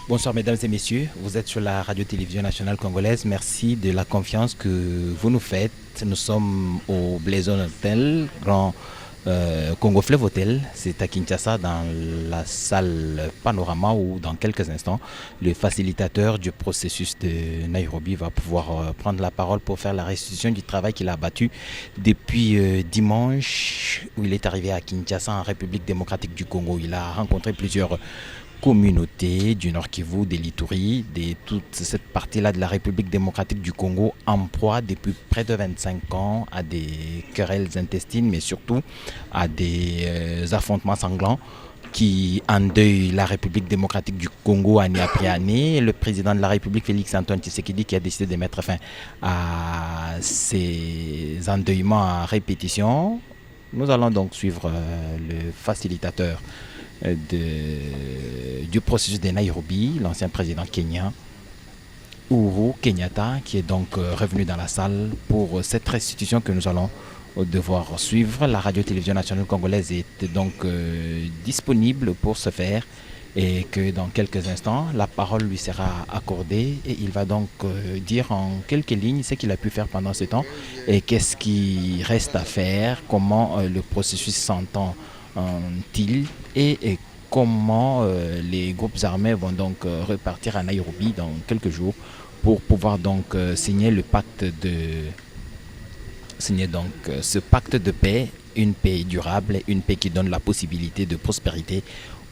Bonsoir mesdames et messieurs, vous êtes sur la radio-télévision nationale congolaise. Merci de la confiance que vous nous faites. Nous sommes au Blaison Hotel, Grand Congo Fleuve Hotel. C'est à Kinshasa dans la salle Panorama où dans quelques instants, le facilitateur du processus de Nairobi va pouvoir prendre la parole pour faire la restitution du travail qu'il a abattu depuis dimanche où il est arrivé à Kinshasa en République démocratique du Congo. Il a rencontré plusieurs communauté du Nord Kivu, de l'Ituri, de toute cette partie-là de la République démocratique du Congo en proie depuis près de 25 ans à des querelles intestines, mais surtout à des affrontements sanglants qui endeuillent la République démocratique du Congo année après année. Le président de la République, Félix Antoine Tshisekedi, qui a décidé de mettre fin à ces endeuillements à répétition. Nous allons donc suivre le facilitateur du processus de Nairobi, l'ancien président kenyan, Uhuru Kenyatta, qui est donc revenu dans la salle pour cette restitution que nous allons devoir suivre. La radio-télévision nationale congolaise est donc disponible pour ce faire et que dans quelques instants, la parole lui sera accordée et il va donc dire en quelques lignes ce qu'il a pu faire pendant ce temps et qu'est-ce qui reste à faire, comment le processus s'entend-il et comment les groupes armés vont donc repartir à Nairobi dans quelques jours pour pouvoir donc signer ce pacte de paix, une paix durable, une paix qui donne la possibilité de prospérité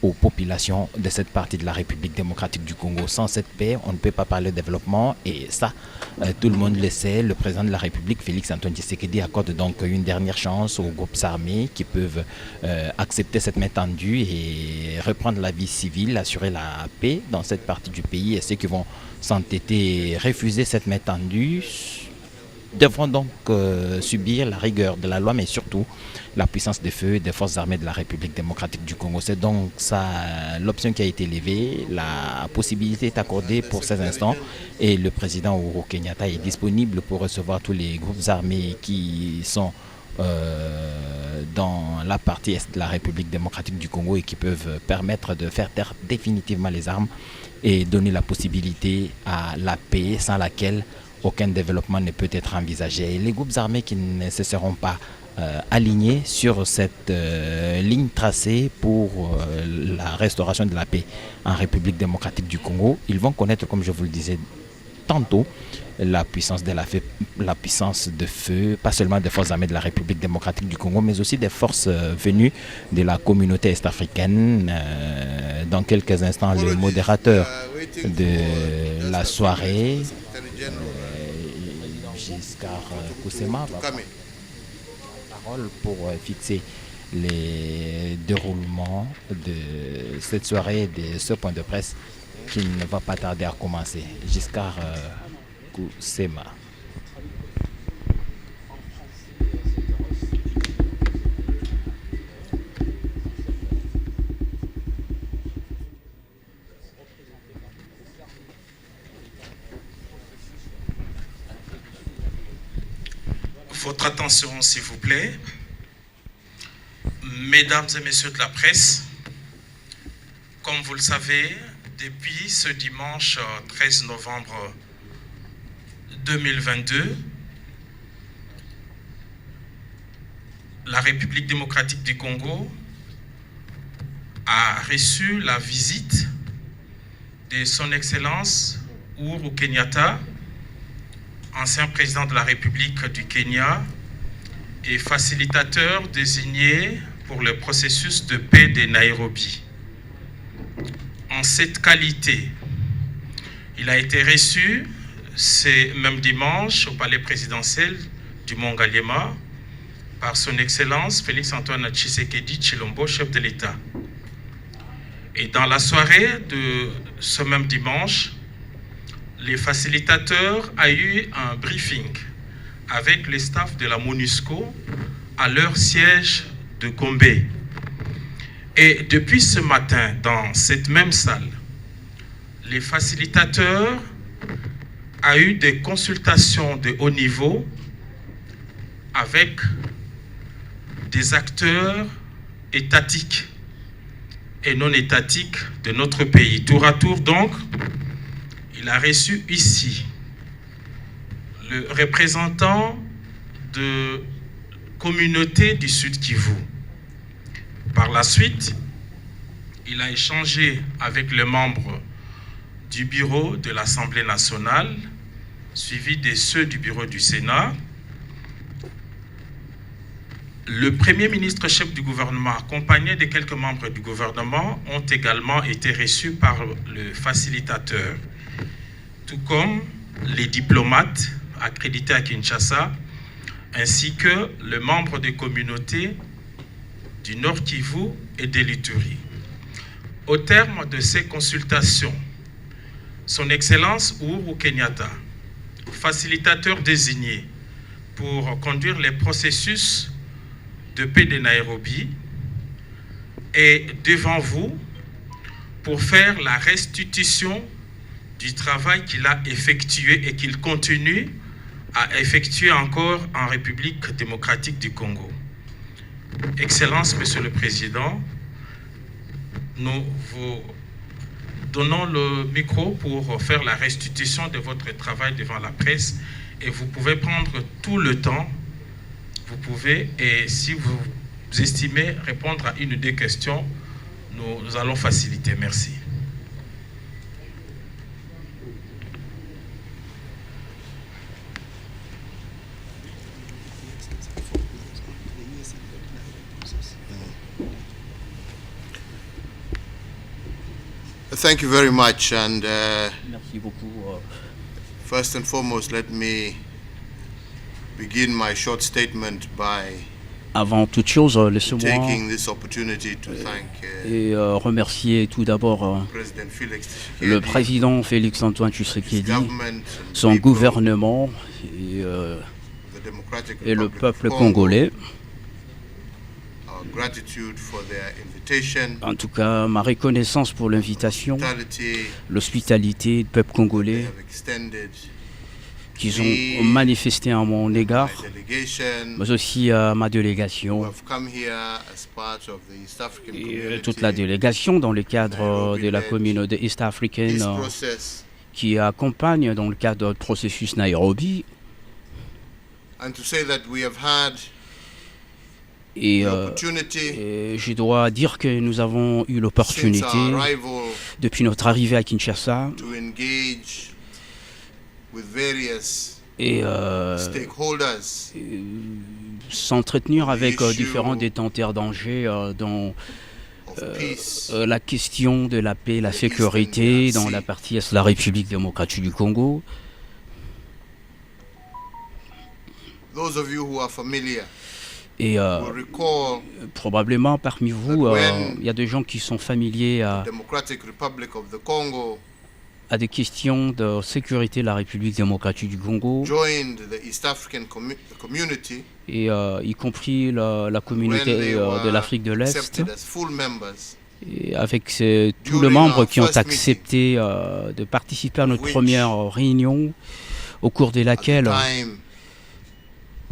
aux populations de cette partie de la République démocratique du Congo. Sans cette paix, on ne peut pas parler de développement et ça, tout le monde le sait. Le président de la République, Félix Antoine Tshisekedi, accorde donc une dernière chance aux groupes armés qui peuvent accepter cette main tendue et reprendre la vie civile, assurer la paix dans cette partie du pays, et ceux qui vont s'entêter, refuser cette main tendue devront donc subir la rigueur de la loi, mais surtout la puissance des feux des forces armées de la République démocratique du Congo. C'est donc ça l'option qui a été levée. La possibilité est accordée pour ces instants et le président Uhuru Kenyatta est disponible pour recevoir tous les groupes armés qui sont dans la partie est de la République démocratique du Congo et qui peuvent permettre de faire taire définitivement les armes et donner la possibilité à la paix sans laquelle aucun développement ne peut être envisagé. Et les groupes armés qui ne se seront pas alignés sur cette ligne tracée pour la restauration de la paix en République démocratique du Congo, ils vont connaître, comme je vous le disais tantôt, la puissance de feu, pas seulement des forces armées de la République démocratique du Congo, mais aussi des forces venues de la communauté est-africaine. Dans quelques instants, le modérateur de la soirée, Giscard Koussema, va prendre la parole pour fixer les déroulements de cette soirée, de ce point de presse qui ne va pas tarder à commencer. Giscard Koussema. Votre attention, s'il vous plaît. Mesdames et messieurs de la presse, comme vous le savez, depuis ce dimanche 13 novembre 2022, la République démocratique du Congo a reçu la visite de son Excellence Uhuru Kenyatta, ancien président de la République du Kenya et facilitateur désigné pour le processus de paix de Nairobi. En cette qualité, il a été reçu ce même dimanche au palais présidentiel du Mont-Galliema par son Excellence Félix Antoine Tshisekedi Tshilombo, chef de l'État. Et dans la soirée de ce même dimanche, les facilitateurs ont eu un briefing avec le staff de la MONUSCO à leur siège de Gombe. Et depuis ce matin, dans cette même salle, les facilitateurs ont eu des consultations de haut niveau avec des acteurs étatiques et non étatiques de notre pays. Tour à tour, donc, il a reçu ici le représentant de communauté du Sud Kivu. Par la suite, il a échangé avec les membres du bureau de l'Assemblée nationale, suivi de ceux du bureau du Sénat. Le Premier ministre chef du gouvernement, accompagné de quelques membres du gouvernement, ont également été reçus par le facilitateur, tout comme les diplomates accrédités à Kinshasa, ainsi que les membres des communautés du Nord Kivu et de l'Ituri. Au terme de ces consultations, Son Excellence Uhuru Kenyatta, facilitateur désigné pour conduire les processus de paix de Nairobi, est devant vous pour faire la restitution du travail qu'il a effectué et qu'il continue à effectuer encore en République démocratique du Congo. Excellence, Monsieur le Président, nous vous donnons le micro pour faire la restitution de votre travail devant la presse et vous pouvez prendre tout le temps, vous pouvez, et si vous estimez répondre à une ou deux questions, nous allons faciliter. Merci. Thank you very much, and Merci beaucoup. first and foremost, let me begin my short statement by Avant toute chose, laissez-moi taking this opportunity to thank remercier tout d'abord President Felix le Tshisekedi, président Félix-Antoine his Tshisekedi, government, and son people gouvernement of the Democratic et le Republic of peuple Congo. congolais. Our gratitude for their invitation, En tout cas, ma reconnaissance pour l'invitation, hospitality l'hospitalité du peuple they congolais have extended, qu'ils ont manifesté à mon égard, my delegation, mais aussi à ma who délégation have come here as part of the East African et community. toute la délégation dans le cadre de la communauté East This africaine process, qui accompagne dans le cadre du processus Nairobi. and to say that we have had Et the opportunity je dois dire que nous avons eu since l'opportunité, our arrival depuis notre arrivée à Kinshasa, to engage with various et stakeholders s'entretenir avec issue différents détenteurs d'enjeux dans of peace. la question de la paix, la the sécurité Eastern dans la DRC. partie est de la République démocratique du Congo. Those of you who are familiar Et will recall probablement parmi vous, il y a des gens qui sont familiers the Democratic Republic of the Congo à des questions de sécurité de la République démocratique du Congo, joined the East African community et y compris la when communauté they de were l'Afrique de l'Est, accepted as full members, et avec tous During les membres our qui ont first accepté de participer à notre which, première réunion, au cours de at the laquelle, time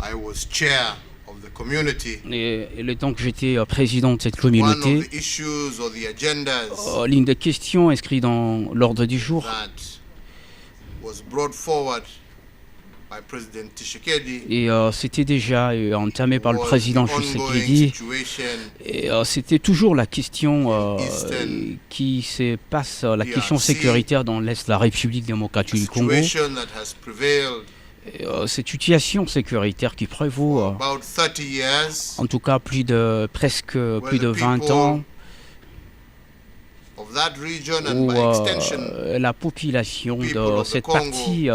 I was chair of the community. et le temps que j'étais président de cette One communauté, of the issues or the agendas l'une des questions inscrites dans l'ordre du jour, that was brought forward by President Tshisekedi et c'était déjà entamé par le was président the ongoing Tshisekedi, situation et c'était toujours la question Eastern qui se passe, la question DRC, sécuritaire dans l'Est de la République démocratique du Congo. situation that has prevailed Et, cette situation sécuritaire qui prévaut, for about 30 years en tout cas presque plus de the 20 people ans, of that region and où by extension la population people de of the cette Congo partie,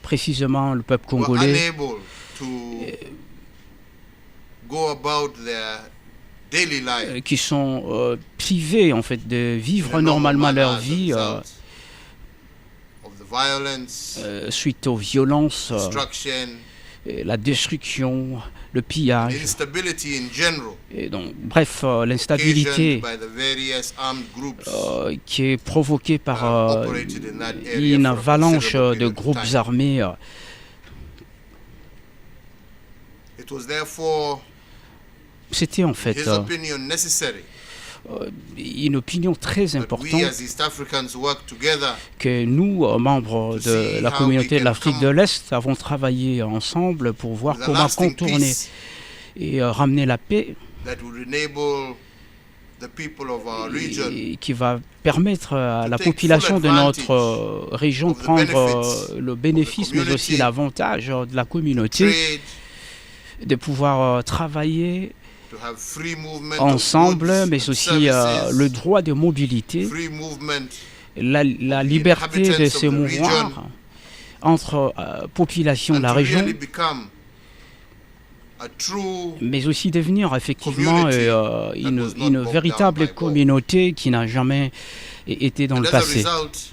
précisément le peuple were congolais, unable to go about their daily life qui sont privés en fait de in vivre a normal normalement manner leur as a vie result of the violence, suite aux violences, destruction, la destruction, le pillage, instability in general, et donc, bref, occasioned l'instabilité by the various armed groups qui est provoquée par that have operated in that area une for a avalanche considerable de period of groupes time. armés. It was therefore, C'était en in fait his opinion, necessary une opinion très that we importante as East Africans work together que nous, membres de la communauté de l'Afrique de l'Est, avons travaillé ensemble pour voir with a comment lasting contourner peace et ramener la paix that will enable the people of our region et qui va permettre à la take population full de notre advantage région de of the prendre benefits le bénéfice, mais aussi community, l'avantage de la communauté, trade, de pouvoir travailler to have free movement of ensemble, goods mais and aussi services, le droit de mobilité, free movement la liberté de inhabitants se of the mouvoir region, entre populations de and la to région, really become a true mais aussi devenir effectivement community une that was not bogged véritable down by war. communauté qui n'a jamais été dans And le as a passé. result,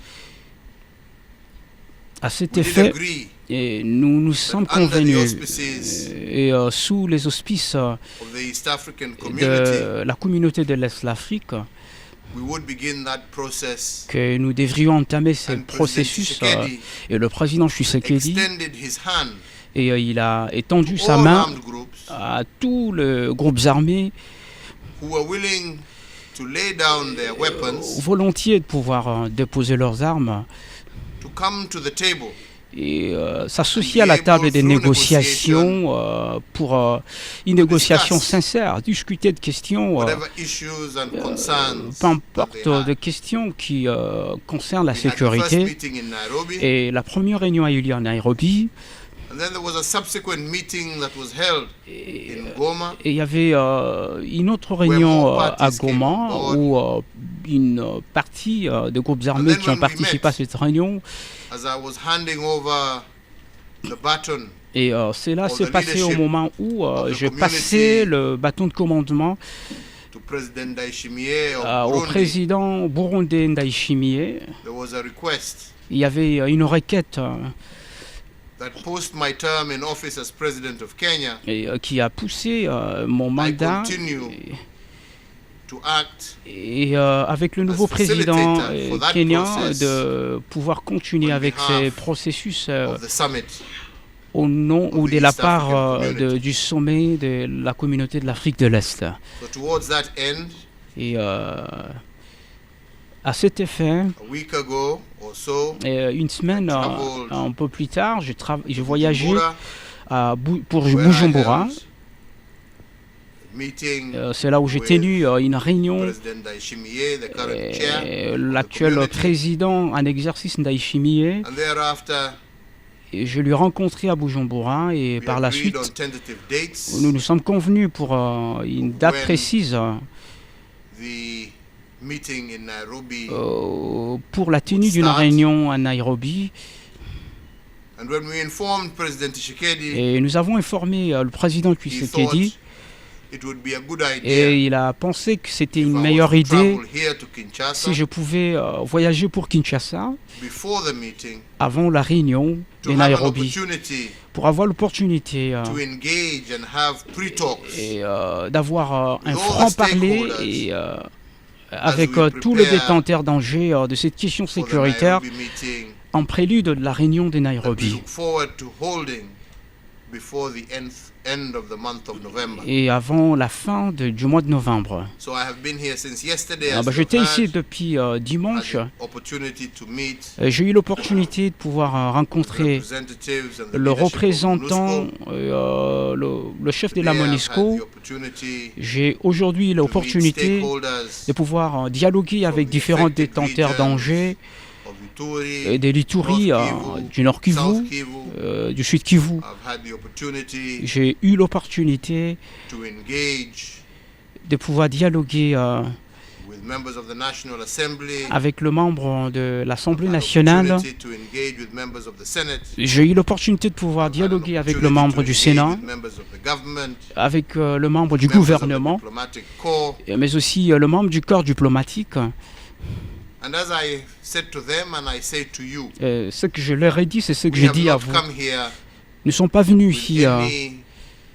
À cet we did effet, agree et nous sommes under the convenus, auspices et sous les auspices of the East African community, de la communauté de l'Est de l'Afrique, we would begin that process. que nous devrions entamer ce And President processus. Tshisekedi Et le président Tshisekedi, extended his hand et il a étendu to sa all main armed groups à tous les groupes armés, who were willing to lay down their weapons volontiers de pouvoir déposer leurs armes to come to the table et s'associer à la table des négociations pour une négociation sincère, discuter de questions, whatever issues and concerns peu that importe, they had. de questions qui concernent la We had the first sécurité. meeting in Nairobi, Et la première réunion a eu lieu à Nairobi. and then there was a subsequent meeting that was held in Goma. Et il y avait une autre réunion more à parties came Goma on board. où une partie de groupes armés then qui ont when we participé met, à cette réunion. As I was handing over the baton Et cela for s'est the passé au leadership moment où of the je community passais le bâton de commandement to President Ndayishimiye of au Burundi, président burundais Ndayishimiye. there was a request Il y avait une requête that post my term in office as President of Kenya, qui a poussé mon I mandat. continue to act Et avec le nouveau as président facilitator for that kenyan, process de pouvoir continuer on avec behalf ces processus of the summit. au nom of ou the de la East part African community. du sommet de la communauté de l'Afrique de l'Est. So towards that end, Et à cet effet, a week ago or so, une semaine, traveled un peu plus tard, je voyageais Bujumbura, pour where I Bujumbura. held a meeting C'est là où j'ai with tenu une réunion. President Ndayishimiye, the current chair of the L'actuel community. président en exercice Ndayishimiye, And thereafter, et je l'ai rencontré à Bujumbura et we par la agreed suite, on tentative dates. nous nous sommes convenus pour une date When précise The meeting in Nairobi, pour la tenue d'une start. réunion à Nairobi. and when we informed President Tshisekedi, Et nous avons informé le président he thought Tshisekedi it would be a good idea et il a pensé que c'était if I une was meilleure to idée travel here to Kinshasa si je pouvais voyager pour Kinshasa before the meeting avant la réunion to de have an Nairobi opportunity pour avoir l'opportunité to engage and have pre-talks et d'avoir un with all the franc-parler stakeholders et avec we tous les prepare détenteurs d'enjeux de cette question for the sécuritaire Nairobi meeting en prélude de la réunion de that we Nairobi. look forward to holding before the end of the month of November. Et avant la fin du mois de novembre. So I have been here since yesterday. As J'étais you've ici heard, depuis dimanche. had the opportunity to meet J'ai eu l'opportunité de pouvoir rencontrer representatives and the le leadership of représentant, MONUSCO. le chef de Today la I have had MONUSCO. the opportunity J'ai aujourd'hui to meet l'opportunité stakeholders de pouvoir dialoguer avec the différents affected détenteurs regions d'Angers of Ituri, et de l'Ituri, North Kivu, du Nord Kivu, South Kivu. du Sud Kivu. I've had the opportunity J'ai eu l'opportunité to engage de pouvoir dialoguer with members of the National Assembly. avec le membre de l'Assemblée I've had nationale. opportunity to engage with members of the Senate. J'ai eu l'opportunité de pouvoir I've had an dialoguer avec le opportunity membre to du engage Sénat, with members of the government, avec le membre du members of the gouvernement, diplomatic corps. mais aussi le membre du corps diplomatique. And as I said to them and I say to you, Ce que je leur ai dit, c'est ce que we j'ai have dit à not vous. come here Nous ne sommes pas venus with ici any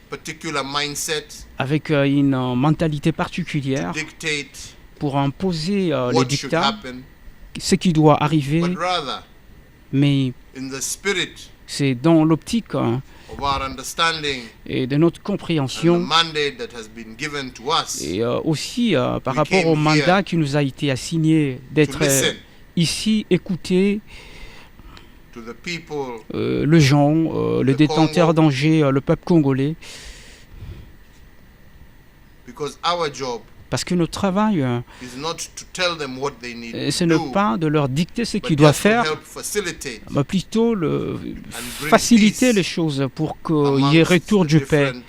particular mindset avec une mentalité to particulière dictate pour imposer les what should dictats, happen, ce qui doit arriver, but rather mais in the spirit C'est dans l'optique of our understanding et de notre and the compréhension mandate that has been given to us et aussi par We rapport au came mandat here qui nous a été assigné to d'être listen ici, écouter to the people le gens, le The détenteur Congo. d'Angers, le peuple congolais, because our job parce que notre travail, is not to tell them what they need ce to n'est do, pas de leur dicter ce but qu'ils doivent just to faire, help facilitate mais plutôt bring faciliter peace les choses pour qu'il amongst y ait retour the du paix different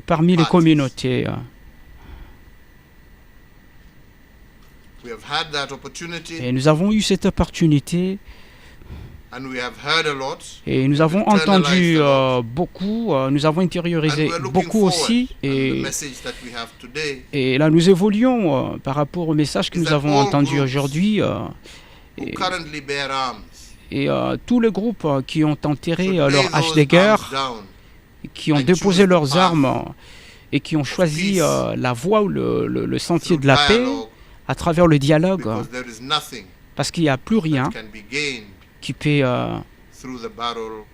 parmi les parties. communautés. We have had that opportunity Et nous avons eu cette opportunité and we have heard a lot. et nous avons We've internalized entendu a lot. beaucoup, nous avons And intériorisé we're looking beaucoup forward. aussi. And the Et message that we have today Et là, nous évoluons par rapport au message que Is nous that avons all entendu groups aujourd'hui. who currently bear arms Et tous les groupes qui ont enterré should leur lay hache those de guerre, arms down qui ont and déposé choose the leurs path armes et qui ont choisi peace la voie ou le sentier through de la paix dialogue, à travers le dialogue, because there is nothing parce qu'il n'y a plus rien that can be gained qui peut, through the barrel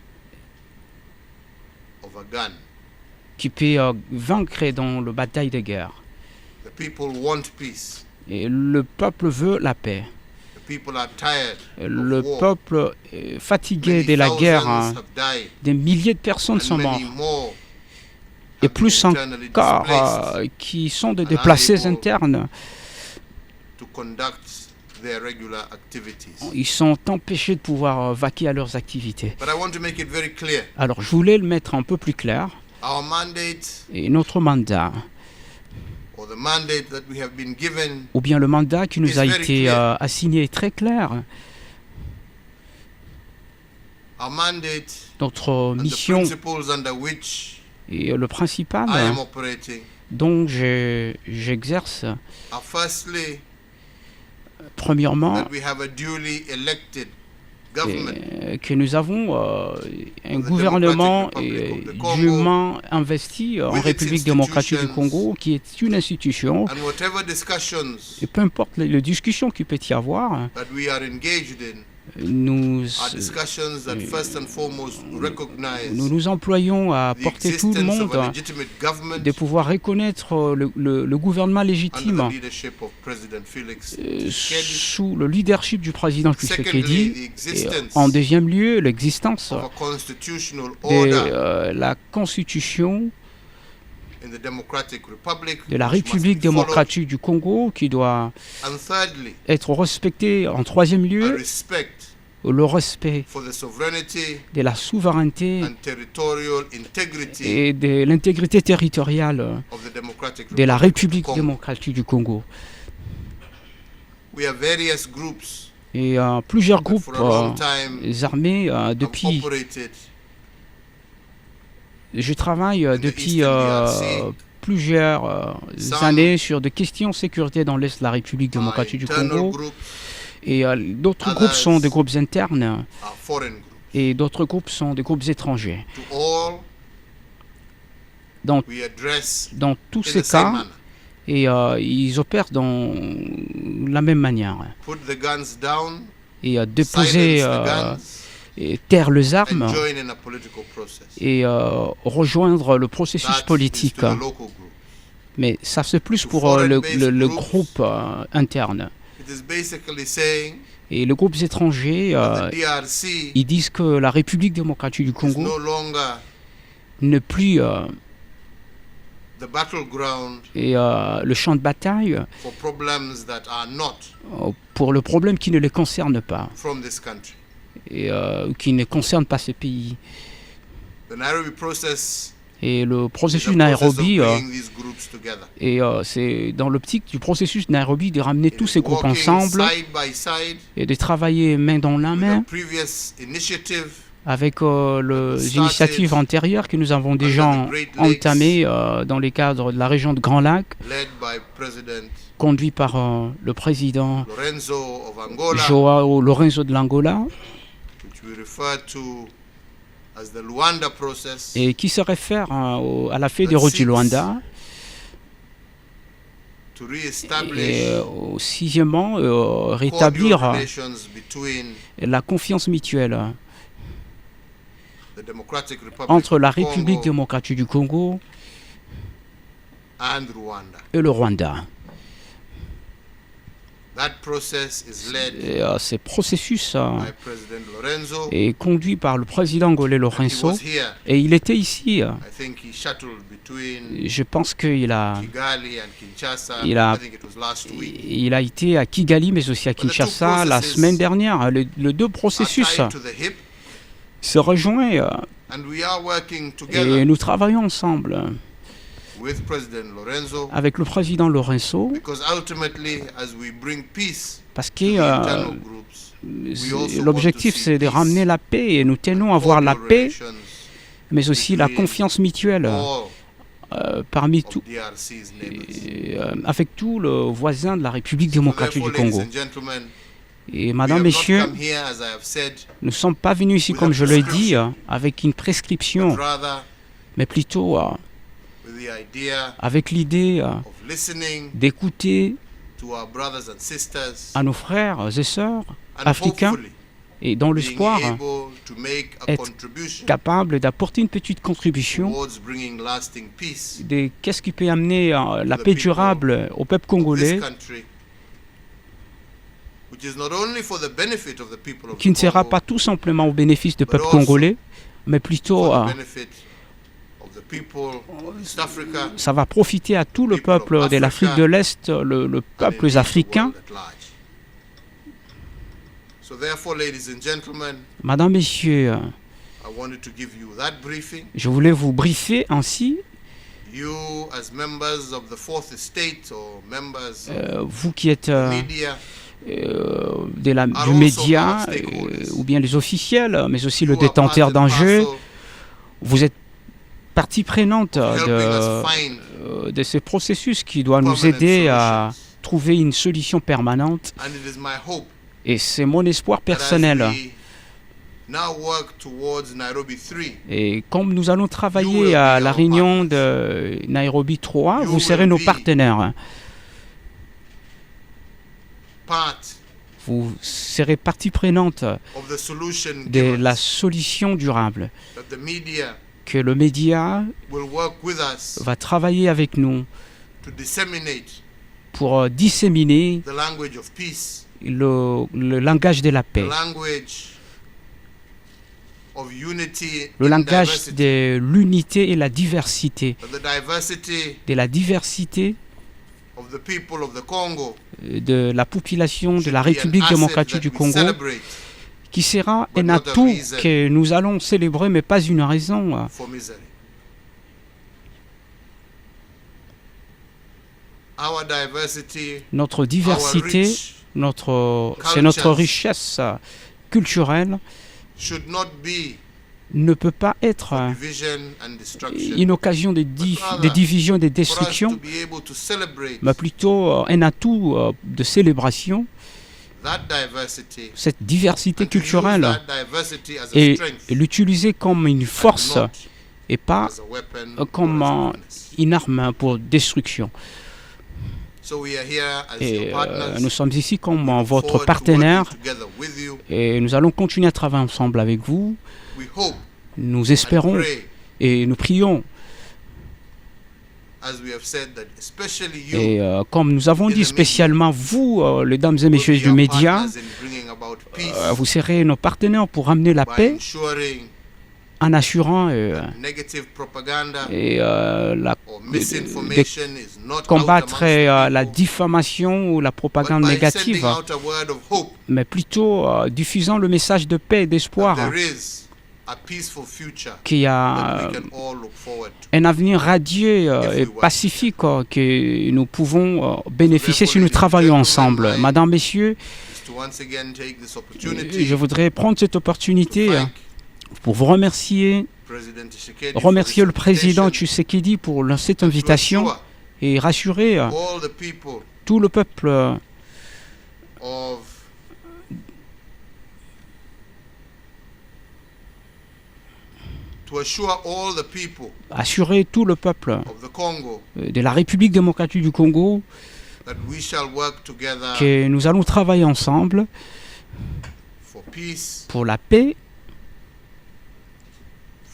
of a gun. vaincre dans la bataille de guerre. The people want peace. Et le peuple veut la paix. The people are tired Le of war. peuple est fatigué Many de la guerre. thousands have died, Des milliers de personnes and sont mortes. many more Et have plus been internally encore displaced qui sont de and déplacés unable internes. to conduct their regular activities. Ils sont empêchés de pouvoir vaquer à leurs activités. But I want to make it very clear. Alors, je voulais le mettre un peu plus clair. Our mandate, Et notre mandat, or the mandate that we have been given, ou bien le mandat qui nous It's a very été clear. assigné est très clair. our mandate, Notre and the mission principles under which et le principal I am operating dont j'exerce, are firstly premièrement, that we have a duly elected government que nous avons un the gouvernement Democratic Republic of the Congo, dûment investi en with its République démocratique du institutions, Congo, qui est une institution. and whatever discussions Et peu importe les discussions qu'il peut y avoir, that we are engaged in nous are discussions that first and foremost recognize nous employons à the porter tout le existence of monde a legitimate government de pouvoir reconnaître le gouvernement under légitime the leadership of President Felix Tshisekedi. sous le leadership du président Secondly, Tshisekedi. the Et existence en deuxième lieu, l'existence of a constitutional de order la constitution in the Democratic Republic de la which must République be followed. démocratique du Congo qui doit And thirdly, être respectée. En troisième a lieu, respect le respect for the sovereignty de la souveraineté and territorial integrity et de l'intégrité territoriale of the Democratic de la Republic of République the Congo. démocratique du Congo. We have various groups Et plusieurs that groupes for a long time armés have depuis. operated Je travaille the depuis Eastern DRC. plusieurs Some années sur des questions de sécurité dans l'Est de la République are démocratique du internal Congo. groups, Et d'autres Others groupes sont des groupes internes are foreign groups. et d'autres groupes sont des groupes étrangers. To all, Dans, we address dans tous in ces the same cas, manner. et ils opèrent dans la même manière. Put the guns down, Et déposer silence the guns, et taire les armes and join in a political process. et rejoindre le processus That is politique. to the local group. Mais ça c'est plus To pour foreign-based le groups. groupe interne. It is basically saying Et les groupes étrangers, that the DRC ils disent que la République démocratique du is Congo no longer n'est plus the battleground et, le champ de bataille for problems that are not pour le problème qui ne les concerne pas from this country. et qui ne concerne pas ce pays. The Nairobi process Et le is processus a process of Nairobi, bringing these groups together. et c'est dans l'optique du processus Nairobi de ramener It tous is ces groupes working ensemble side by side et de travailler main dans la with main a previous initiative avec les initiatives antérieures que nous avons déjà under the Great Lakes, entamées dans les cadres de la région de Grand Lac, led by President conduit par le président Lorenzo of Angola, Joao Lourenço de l'Angola, which we refer to as the Luanda process, et qui se réfère à la fête des routes du Luanda, to et re-establish sixièmement, rétablir cordial relations between, la confiance mutuelle, between the Democratic Republic of the Congo and the DRC. entre la République démocratique du Congo et la République démocratique du Congo. That is to the local groups. the Democratic Republic entre la of Congo République démocratique du Congo and Rwanda. et le Rwanda. That process is led Et, ce processus by President Lorenzo. est conduit par le président Ngolé He Lorenzo was here. et il était ici. I think he shuttled between Je pense qu'il a, Kigali and Kinshasa. il a- I think it was last week. il a été à Kigali mais aussi à Kinshasa la semaine dernière. Les deux Are processus tied to the hip, se rejoignent and we are working et together nous travaillons ensemble with President Lorenzo, avec le président Lorenzo because ultimately, as we bring peace parce to que the internal groups, we also l'objectif want to c'est see de ramener peace la paix et nous tenons à and avoir la cordial paix relations mais aussi la between confiance mutuelle all parmi of tous DRC's neighbors. avec tous les voisins de la République So démocratique therefore, du ladies Congo. and gentlemen, Et we madame, have not messieurs, come here, as I have said, nous ne sommes pas venus ici, with comme a je l'ai dit, prescription, avec une prescription, but rather mais plutôt with the idea avec l'idée of listening d'écouter to our brothers and sisters à nos frères et sœurs and africains hopefully et dans being l'espoir able to make a être contribution capables d'apporter une petite contribution towards bringing lasting peace de qu'est-ce qui peut amener la the paix people durable au peuple of this congolais, country, which is not only for the benefit of the people of qui ne the sera Congo, pas tout simplement au bénéfice du but peuple also congolais, mais plutôt for the benefit of the people of East Africa ça va profiter à tout le people of peuple de l'Afrique Africa, de l'Est, le and peuple indeed the africain. world at large. So therefore, ladies and gentlemen, Madame, Messieurs, I wanted to give you that briefing. je voulais vous briefer ainsi, You, as members of the fourth estate or members of vous qui êtes the media, du also média, our stakeholders. ou bien les officiels, mais aussi le you are part détenteur and d'enjeux, parcel vous êtes partie prenante helping us find de ce processus qui doit nous permanent aider à solutions. trouver une solution permanente. And it is my hope Et c'est mon espoir that as personnel. we now work towards Nairobi 3, Et comme nous allons You will travailler be à la our réunion de Nairobi 3, You vous serez will nos be partenaires. part Vous serez partie prenante of the solution de given, la solution durable. that the media Que le média will work with us va travailler avec nous to disseminate pour disséminer the language of peace, le langage de la the paix, language of unity le in langage diversity, de l'unité et la diversité, of the diversity de la diversité of the people of the Congo, de la population de should la be an République asset démocratique that du we Congo, celebrate qui sera but un not a atout reason que nous allons célébrer, mais pas une raison. for misery. Our diversity, Notre our diversité, rich c'est notre cultures richesse culturelle should not be ne peut pas être for division and destruction, une occasion de division et de for us to destruction, be able to celebrate mais plutôt un atout de célébration, that diversity cette diversité and to use culturelle, that diversity as a et strength l'utiliser comme une force and not et pas as a weapon comme or as weakness. une arme pour destruction. So we are here as Et your partners. nous sommes ici comme We look votre forward to partenaire working together with you. et nous allons continuer à travailler ensemble avec vous. We hope Nous and espérons pray, et nous prions. as we have said, that especially you Et comme nous avons in dit the spécialement vous, les dames et will messieurs be du our média, partners in bringing about peace vous serez nos partenaires pour amener la by paix ensuring en assurant negative propaganda et or misinformation is not combattre out amongst la the people, diffamation ou la but propagande by négative, sending out a word of hope mais plutôt diffusant le message de paix et that d'espoir, there is a peaceful future qu'il y that a we can all look forward to. un avenir radieux If et we work pacifique que nous pouvons bénéficier si therefore, nous ladies and travaillons gentlemen, ensemble. my- Madame, Messieurs, Is to once again take this opportunity je voudrais prendre cette to opportunité thank pour vous remercier, President Tshisekedi remercier for le this président invitation, Tshisekedi pour cette and to invitation assure et rassurer all the people tout le peuple of to assure all the people assurer tout le peuple of the Congo de la République démocratique du Congo that we shall work together que nous allons travailler ensemble for peace pour la paix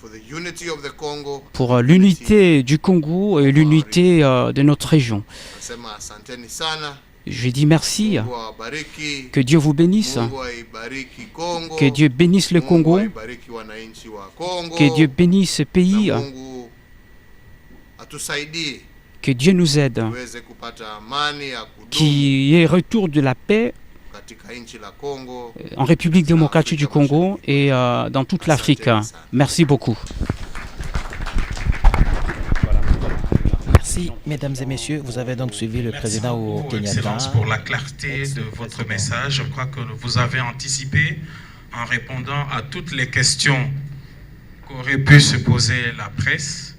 for the unity of the Congo. pour l'unité du Congo et l'unité de notre région. Nasema asanteni sana. Je dis merci, Mungu awabariki. que Dieu vous bénisse, Mungu aibariki Congo. que Dieu bénisse le Mungu Congo, aibariki wananchi wa Congo. que Dieu bénisse ce pays, Na Mungu atusaidie que Dieu nous aide, tuweze kupata amani ya kudumu qu'il y ait retour de la paix katika nchi la Congo. en République démocratique du Congo et dans toute l'Afrique. Merci beaucoup. Merci, mesdames et messieurs. Vous avez donc suivi le président au beaucoup, Kenyatta. Excellence, pour la clarté de votre message. Je crois que vous avez anticipé en répondant à toutes les questions qu'aurait pu se poser la presse.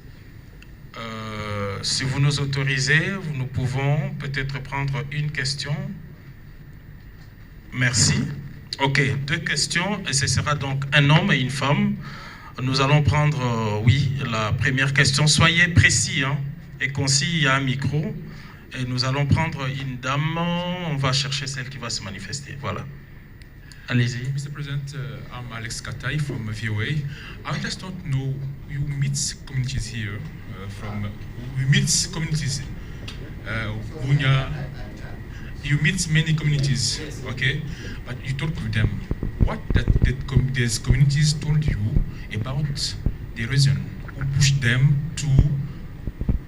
Si vous nous autorisez, nous pouvons peut-être prendre une question. Merci. Ok, 2 questions, et ce sera donc un homme et une femme. Nous allons prendre, oui, la première question. Soyez précis et concis, il y a un micro. Et nous allons prendre une dame, on va chercher celle qui va se manifester. Voilà. Allez-y. Mr. President, I'm Alex Katai from VOA. I just don't know, you meet communities here we meet communities, Bunya, you meet many communities, okay? But you talk with them. What these communities told you about the reason who pushed them to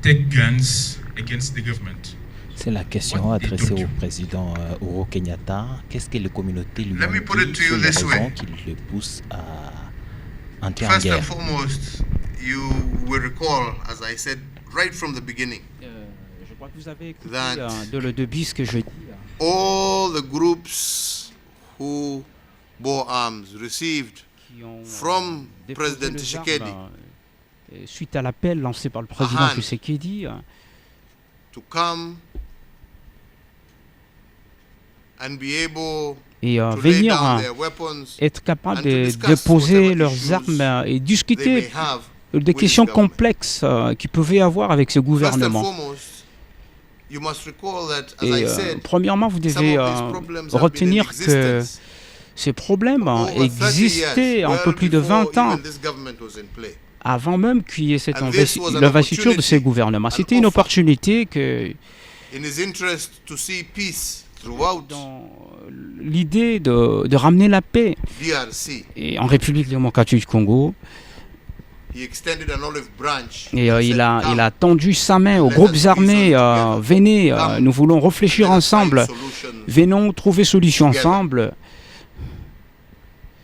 take guns against the government? C'est la question adressée au président Uhuru Kenyatta. Qu'est-ce que les communautés lui ont dit sur les raisons qui le poussent à entrer en First guerre? and foremost, you will recall, as I said right from the beginning, Je crois que vous avez écouté That- de le début ce que je dis. all the groups who bore arms received Qui ont from déposé President les Tshisekedi armes, suite à l'appel lancé par le président Ahan. Tshisekedi, to come and be able et to lay venir down their weapons être capable and to de discuss poser whatever leurs issues armes et they may discuter have des with questions this government. complexes qu'ils pouvaient avoir avec ce First and gouvernement. foremost, you must recall that, as Et I said, premièrement, vous some devez of these problems have been in retenir que existence ces problèmes over 30 existaient years, un peu well plus de before 20 ans, even this government was in play. avant même qu'il y ait cette And this was an l'investiture de ces opportunity, gouvernements. an C'était une offer. opportunité que, In his interest to see peace throughout dans l'idée de ramener la paix DRC, et en République démocratique du Congo, he extended an olive branch et and il said, a "Come, tendu sa main aux let groupes us armés, reason together. venez, Come, nous voulons réfléchir let us find ensemble, solutions." venons trouver solution together. ensemble.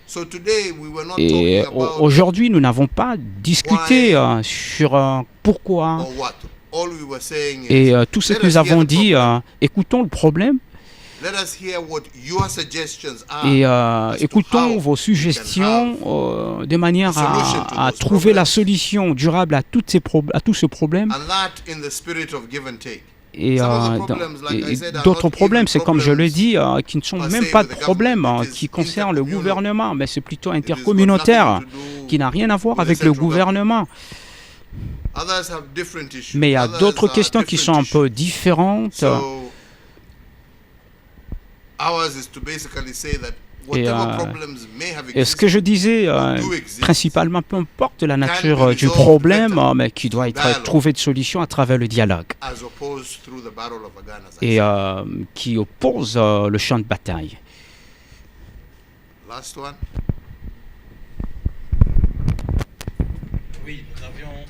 So today we were not Et talking about aujourd'hui, nous n'avons pas discuté sur pourquoi. or what. All we were saying Et is, tout ce let que nous us hear avons the dit, problem. écoutons le problème Let us hear what your suggestions are et as to écoutons how vos we can suggestions de manière a solution to à those trouver la problems. solution durable à tout ce problème. and that in the spirit of give and take. Et, Some of the problems, like I said, are d'autres not problèmes, even c'est comme je le problems dis, qui ne sont per même se pas with de the problèmes government. It is qui concernent le intercommunal. gouvernement, mais c'est plutôt It has got intercommunautaire, nothing to do qui n'a rien à voir with the avec le central government. gouvernement. Others have different issues. Mais il y a Others d'autres are questions qui sont un different peu issues. différentes. So, ours is to basically say that whatever problems may have Et ce que je disais, do exist, principalement, peu importe la nature can be du resolved problème, better mais qui doit être dialogue. trouvé de solution à travers le dialogue as opposed through the battle of a gun, as I et said. qui oppose le champ de bataille. Last one. Oui, nous avions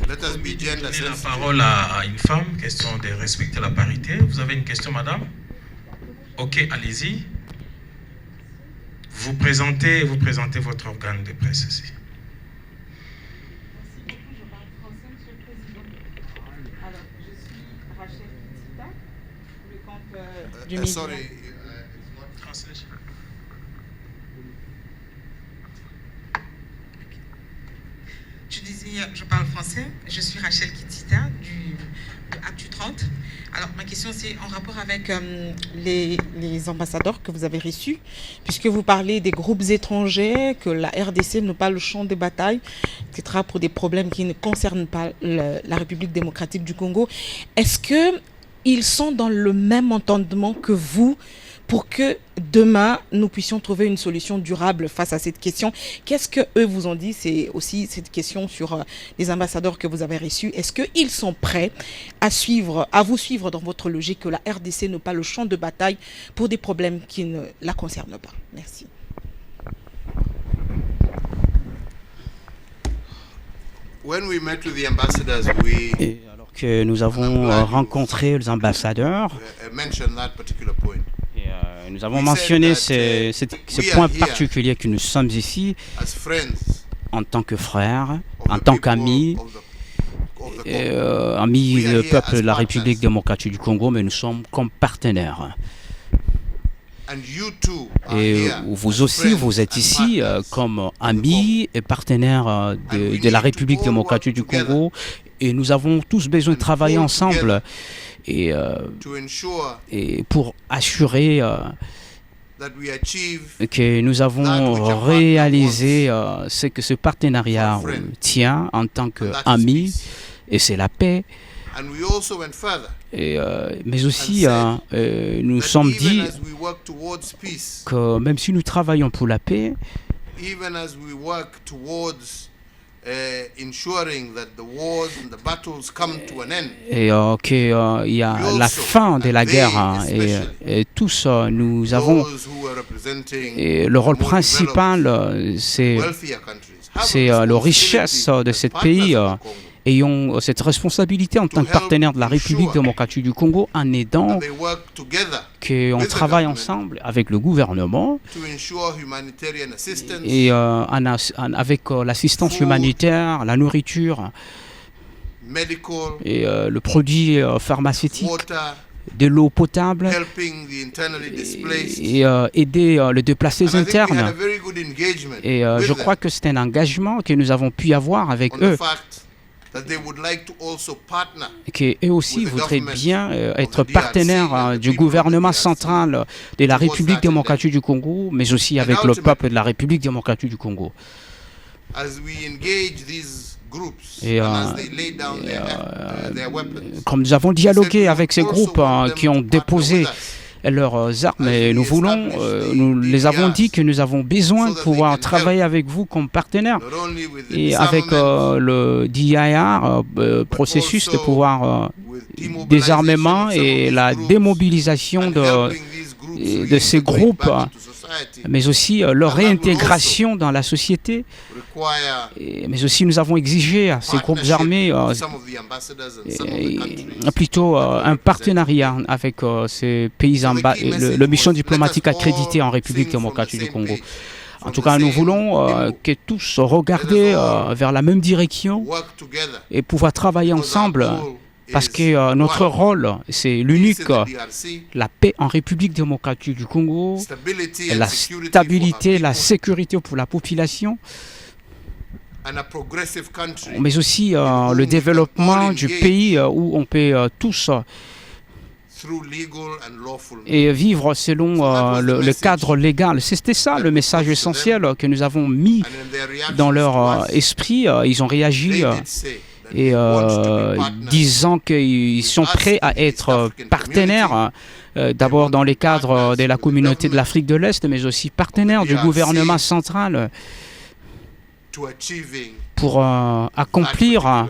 Let us be gender donné la sensitive. parole à une femme, question de respecter la parité. Vous avez une question, madame? Ok, allez-y. Vous présentez votre organe de presse ici. Je parle français, Monsieur le Président. Alors, je suis Rachel Kitita, le compte du média. Sorry, Translation. Je disais, je parle français. Je suis Rachel Kitita de Actu 30. Alors, ma question, c'est en rapport avec les ambassadeurs que vous avez reçus, puisque vous parlez des groupes étrangers, que la RDC n'est pas le champ de bataille, etc., pour des problèmes qui ne concernent pas la République démocratique du Congo. Est-ce qu'ils sont dans le même entendement que vous pour que demain, nous puissions trouver une solution durable face à cette question. Qu'est-ce qu'eux vous ont dit? C'est aussi cette question sur les ambassadeurs que vous avez reçus. Est-ce qu'ils sont prêts à vous suivre dans votre logique que la RDC n'est pas le champ de bataille pour des problèmes qui ne la concernent pas? Merci. When we met with the ambassadors, Et alors que nous avons rencontré les ambassadeurs, mentioned that particular point. et, nous avons mentionné ce point particulier que nous sommes ici As friends en tant que frères, of en the tant people qu'amis, of the Congo. amis We are du here peuple as de la partners. République démocratique du Congo, mais nous sommes comme partenaires. And you too are Et here vous as aussi, friends vous êtes and ici partners comme amis et partenaires de la République démocratique du Congo. Et nous avons tous besoin de travailler ensemble et to ensure pour assurer that we achieve que nous avons réalisé ce que ce partenariat tient en tant that is qu'amis, peace. et c'est la paix. And we also went further. Et, mais aussi, nous That sommes even dit as we work towards peace, que même si nous travaillons pour la paix, even as we work towards ensuring that the wars and the battles come to an end, et qu'il y a la fin de la guerre, hein, et tous nous avons those who are representing et le rôle more principal, developed, c'est wealthier countries have a c'est la responsibility richesse de as ce partners pays. of the Congo Ayons cette responsabilité en tant que partenaire de la République démocratique du Congo en aidant that they work together qu'on travaille ensemble avec le gouvernement to ensure humanitarian assistance, et avec l'assistance humanitaire, la nourriture medical, et le produit pharmaceutique, water, de l'eau potable helping the internally displaced. et aider les déplacés And I think we had a internes. very good engagement Et with je them crois que c'est un engagement que nous avons pu avoir avec on eux, the fact that they would like to also partner qu'eux aussi with the voudraient government bien of être the DRC partenaires and the du people of the gouvernement DRC central de la towards République that démocratique du Congo, mais aussi And avec le ultimately, peuple de la République démocratique du Congo. as we engage these groups Et, and as they lay down their weapons. Comme nous avons dialogué avec ces groupes qui ont déposé leurs armes, et nous voulons, nous les avons dit que nous avons besoin de pouvoir travailler avec vous comme partenaires Not only with the et avec disarmament, le DIR, processus de pouvoir with demobilization désarmement of some of et these la groups, démobilisation and de helping these groups de ces reintegrate groupes, back into society mais aussi leur réintégration dans la société. require Mais aussi nous avons exigé à ces groupes partnership armés with some of the ambassadors and some of the countries. plutôt un partenariat avec ces pays, le mission diplomatique accrédité en République démocratique du Congo. En tout cas, nous voulons que tous regarder vers la même direction Work together et pouvoir travailler because our ensemble, goal parce is que notre one, rôle, c'est peace l'unique, in the DRC, la paix en République démocratique du Congo, stability la and security stabilité, for la our people, sécurité pour la population, and a progressive country mais aussi le développement du pays où on peut tous through legal and lawful means. et vivre selon le cadre légal. C'était ça le message essentiel que nous avons mis And in their reactions dans to leur us, esprit. Ils ont réagi they did say that et they want to be partners disant qu'ils sont prêts à être partenaires, d'abord dans les cadres de la communauté de l'Afrique de l'Est, mais aussi partenaires du gouvernement central to achieving pour accomplir that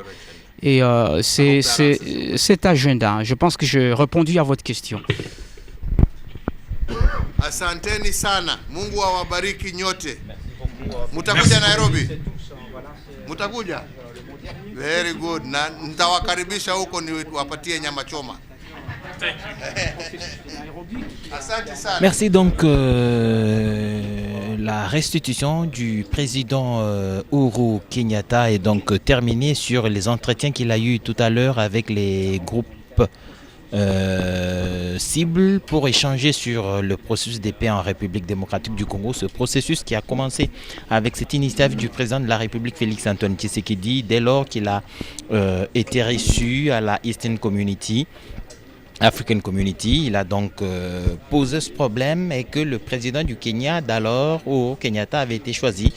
particular agenda. et cet agenda. Je pense que j'ai répondu à votre question. Asanteni sana. Mungu awabariki nyote. Mutakuja Nairobi? Mutakuja? Very good. Na nitawakaribisha huko niwapatie nyama choma. Asante sana. Merci. Donc, la restitution du président Uhuru Kenyatta est donc terminée sur les entretiens qu'il a eu tout à l'heure avec les groupes cibles pour échanger sur le processus de paix en République démocratique du Congo. Ce processus qui a commencé avec cette initiative du président de la République Félix Antoine Tshisekedi dès lors qu'il a été reçu à la Eastern Community African Community. Il a donc posé ce problème et que le président du Kenya d'alors, Uhuru Kenyatta, avait été choisi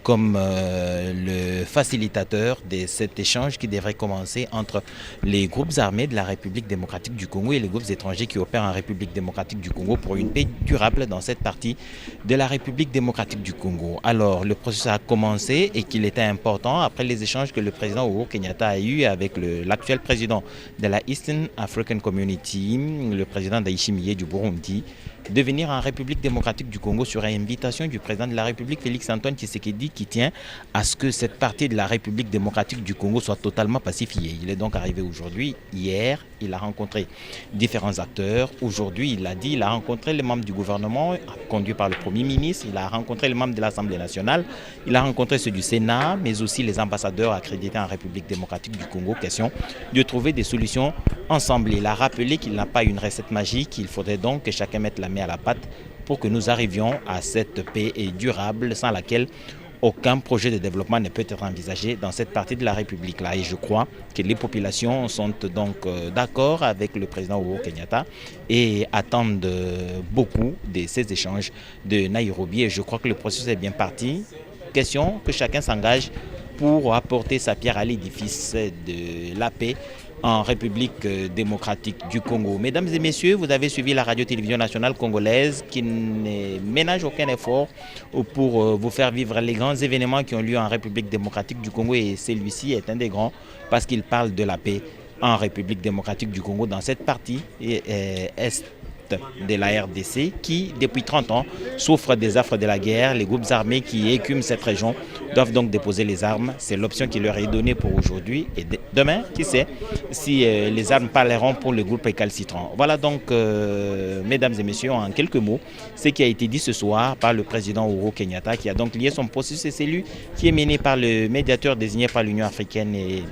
comme le facilitateur de cet échange qui devrait commencer entre les groupes armés de la République démocratique du Congo et les groupes étrangers qui opèrent en République démocratique du Congo pour une paix durable dans cette partie de la République démocratique du Congo. Alors, le processus a commencé et qu'il était important après les échanges que le président Uhuru Kenyatta a eu avec l'actuel président de la Eastern African Community, le président Ndayishimiye du Burundi, de venir en République démocratique du Congo sur invitation du président de la République, Félix-Antoine Tshisekedi, qui tient à ce que cette partie de la République démocratique du Congo soit totalement pacifiée. Il est donc arrivé aujourd'hui. Hier, il a rencontré différents acteurs. Aujourd'hui, il a dit, il a rencontré les membres du gouvernement, conduit par le Premier ministre. Il a rencontré les membres de l'Assemblée nationale. Il a rencontré ceux du Sénat, mais aussi les ambassadeurs accrédités en République démocratique du Congo. Question de trouver des solutions ensemble. Il a rappelé qu'il n'a pas une recette magique. Il faudrait donc que chacun mette la main à la pâte pour que nous arrivions à cette paix durable sans laquelle aucun projet de développement ne peut être envisagé dans cette partie de la République-là. Et je crois que les populations sont donc d'accord avec le président Uhuru Kenyatta et attendent beaucoup de ces échanges de Nairobi. Et je crois que le processus est bien parti. Question que chacun s'engage pour apporter sa pierre à l'édifice de la paix en République démocratique du Congo. Mesdames et messieurs, vous avez suivi la radio-télévision nationale congolaise qui ne ménage aucun effort pour vous faire vivre les grands événements qui ont lieu en République démocratique du Congo, et celui-ci est un des grands parce qu'il parle de la paix en République démocratique du Congo dans cette partie est de la RDC qui, depuis 30 ans, souffre des affres de la guerre. Les groupes armés qui écument cette région doivent donc déposer les armes. C'est l'option qui leur est donnée pour aujourd'hui. Et demain, qui sait si les armes parleront pour le groupe récalcitrant. Voilà donc, mesdames et messieurs, en quelques mots, ce qui a été dit ce soir par le président Uhuru Kenyatta, qui a donc lié son processus. Et c'est lui qui est mené par le médiateur désigné par l'Union africaine et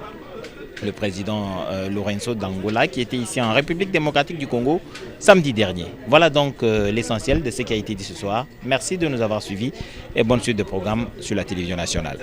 le président Lorenzo d'Angola, qui était ici en République démocratique du Congo samedi dernier. Voilà donc l'essentiel de ce qui a été dit ce soir. Merci de nous avoir suivis et bonne suite de programme sur la télévision nationale.